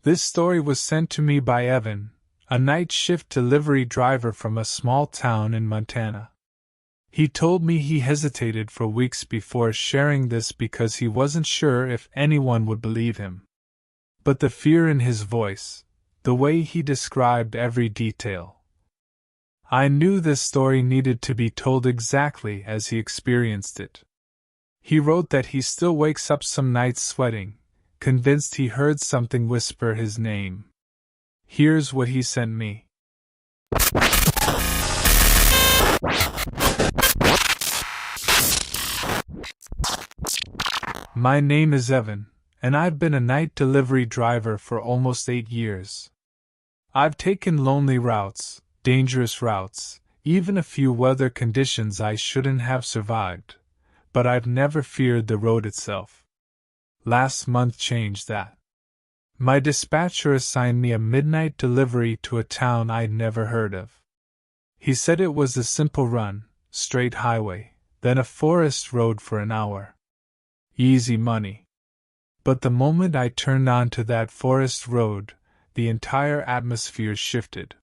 This story was sent to me by Evan, a night shift delivery driver from a small town in Montana. He told me he hesitated for weeks before sharing this because he wasn't sure if anyone would believe him. But the fear in his voice, the way he described every detail. I knew this story needed to be told exactly as he experienced it. He wrote that he still wakes up some nights sweating, convinced he heard something whisper his name. Here's what he sent me. My name is Evan, and I've been a night delivery driver for almost 8 years. I've taken lonely routes, dangerous routes, even a few weather conditions I shouldn't have survived, but I've never feared the road itself. Last month changed that. My dispatcher assigned me a midnight delivery to a town I'd never heard of. He said it was a simple run, straight highway, then a forest road for an hour. Easy money. But the moment I turned onto that forest road, the entire atmosphere shifted.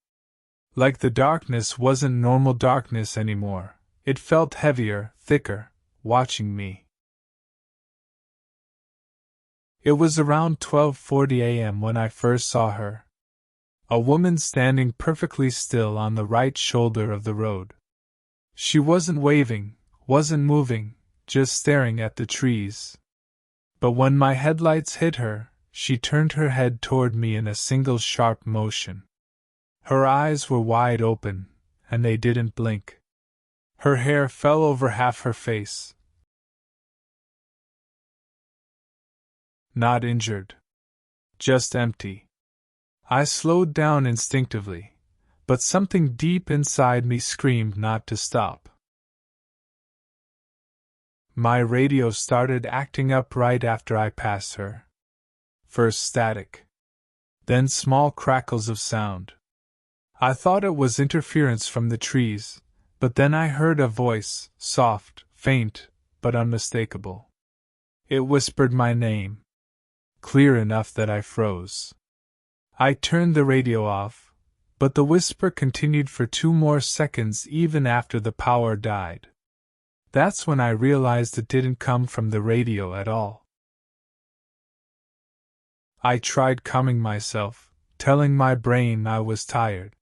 Like the darkness wasn't normal darkness anymore, it felt heavier, thicker, watching me. It was around 12:40 a.m. when I first saw her. A woman standing perfectly still on the right shoulder of the road. She wasn't waving, wasn't moving, just staring at the trees. But when my headlights hit her, she turned her head toward me in a single sharp motion. Her eyes were wide open, and they didn't blink. Her hair fell over half her face. Not injured. Just empty. I slowed down instinctively, but something deep inside me screamed not to stop. My radio started acting up right after I passed her. First static. Then small crackles of sound. I thought it was interference from the trees, but then I heard a voice, soft, faint, but unmistakable. It whispered my name. Clear enough that I froze. I turned the radio off, but the whisper continued for 2 more seconds even after the power died. That's when I realized it didn't come from the radio at all. I tried calming myself, telling my brain I was tired.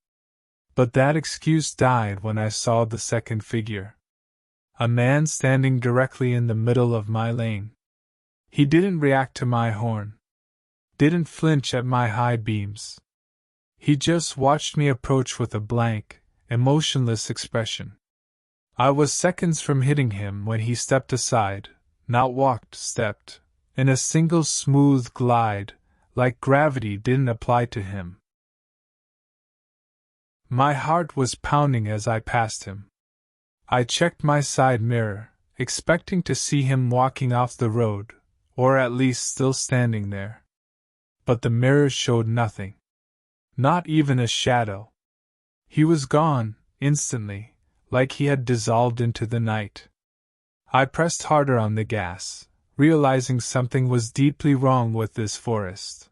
But that excuse died when I saw the second figure. A man standing directly in the middle of my lane. He didn't react to my horn. Didn't flinch at my high beams. He just watched me approach with a blank, emotionless expression. I was seconds from hitting him when he stepped aside, not walked, stepped, in a single smooth glide, like gravity didn't apply to him. My heart was pounding as I passed him. I checked my side mirror, expecting to see him walking off the road, or at least still standing there. But the mirror showed nothing. Not even a shadow. He was gone, instantly, like he had dissolved into the night. I pressed harder on the gas, realizing something was deeply wrong with this forest.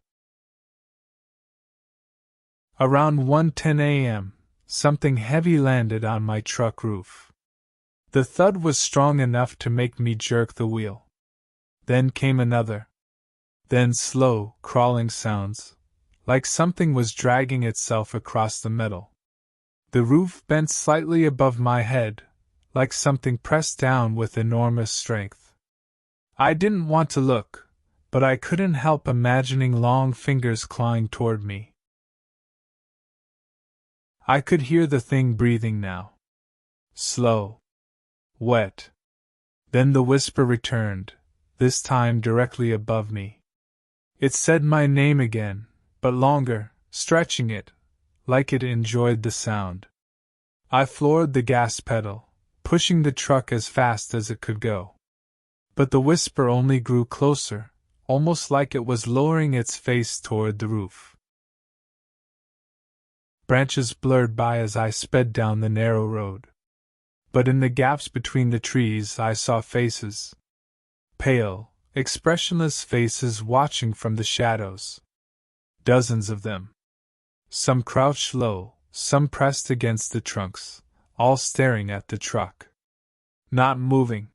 Around 1:10 a.m., something heavy landed on my truck roof. The thud was strong enough to make me jerk the wheel. Then came another. Then slow, crawling sounds, like something was dragging itself across the metal. The roof bent slightly above my head, like something pressed down with enormous strength. I didn't want to look, but I couldn't help imagining long fingers clawing toward me. I could hear the thing breathing now. Slow. Wet. Then the whisper returned, this time directly above me. It said my name again, but longer, stretching it, like it enjoyed the sound. I floored the gas pedal, pushing the truck as fast as it could go. But the whisper only grew closer, almost like it was lowering its face toward the roof. Branches blurred by as I sped down the narrow road. But in the gaps between the trees I saw faces. Pale, expressionless faces watching from the shadows. Dozens of them. Some crouched low, some pressed against the trunks, all staring at the truck. Not moving.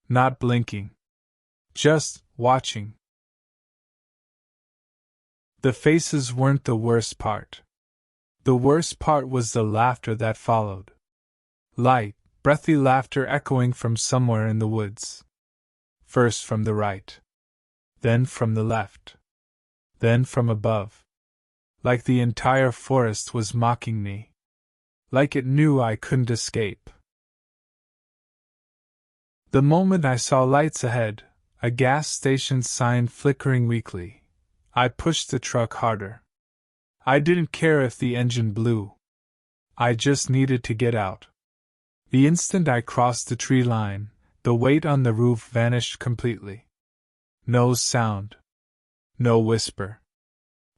Not blinking. Just watching. The faces weren't the worst part. The worst part was the laughter that followed. Light, breathy laughter echoing from somewhere in the woods. First from the right. Then from the left. Then from above. Like the entire forest was mocking me. Like it knew I couldn't escape. The moment I saw lights ahead, a gas station sign flickering weakly, I pushed the truck harder. I didn't care if the engine blew. I just needed to get out. The instant I crossed the tree line, the weight on the roof vanished completely. No sound. No whisper.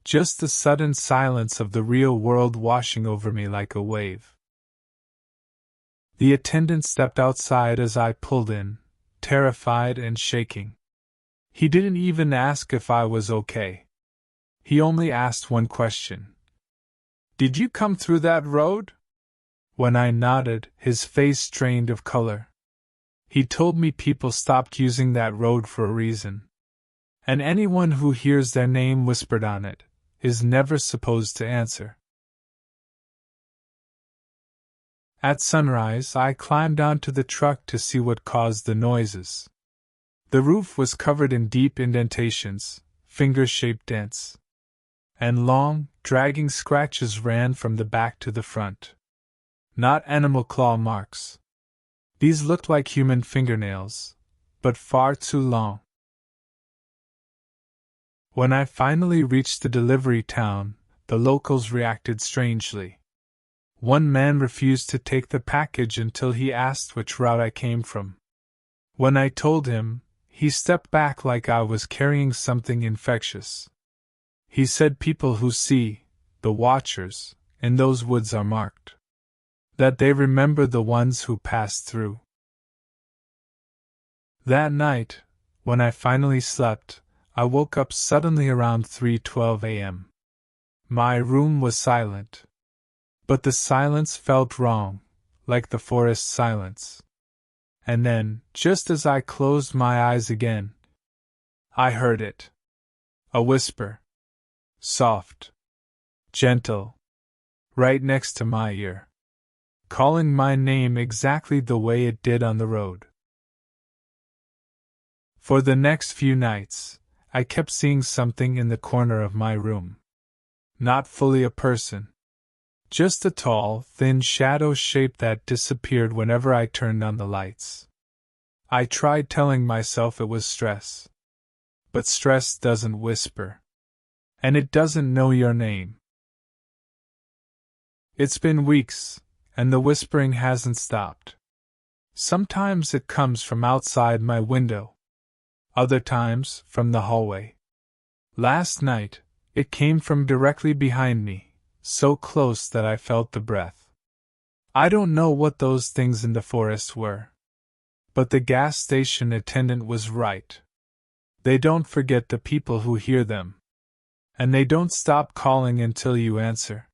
Just the sudden silence of the real world washing over me like a wave. The attendant stepped outside as I pulled in, terrified and shaking. He didn't even ask if I was okay. He only asked one question. "Did you come through that road?" When I nodded, his face strained of color. He told me people stopped using that road for a reason. And anyone who hears their name whispered on it is never supposed to answer. At sunrise, I climbed onto the truck to see what caused the noises. The roof was covered in deep indentations, finger-shaped dents. And long, dragging scratches ran from the back to the front. Not animal claw marks. These looked like human fingernails, but far too long. When I finally reached the delivery town, the locals reacted strangely. One man refused to take the package until he asked which route I came from. When I told him, he stepped back like I was carrying something infectious. He said people who see, the watchers, in those woods are marked. That they remember the ones who passed through. That night, when I finally slept, I woke up suddenly around 3:12 a.m. My room was silent. But the silence felt wrong, like the forest silence. And then, just as I closed my eyes again, I heard it. A whisper. Soft. Gentle. Right next to my ear. Calling my name exactly the way it did on the road. For the next few nights, I kept seeing something in the corner of my room. Not fully a person. Just a tall, thin shadow shape that disappeared whenever I turned on the lights. I tried telling myself it was stress. But stress doesn't whisper. And it doesn't know your name. It's been weeks, and the whispering hasn't stopped. Sometimes it comes from outside my window. Other times, from the hallway. Last night, it came from directly behind me, so close that I felt the breath. I don't know what those things in the forest were. But the gas station attendant was right. They don't forget the people who hear them. And they don't stop calling until you answer.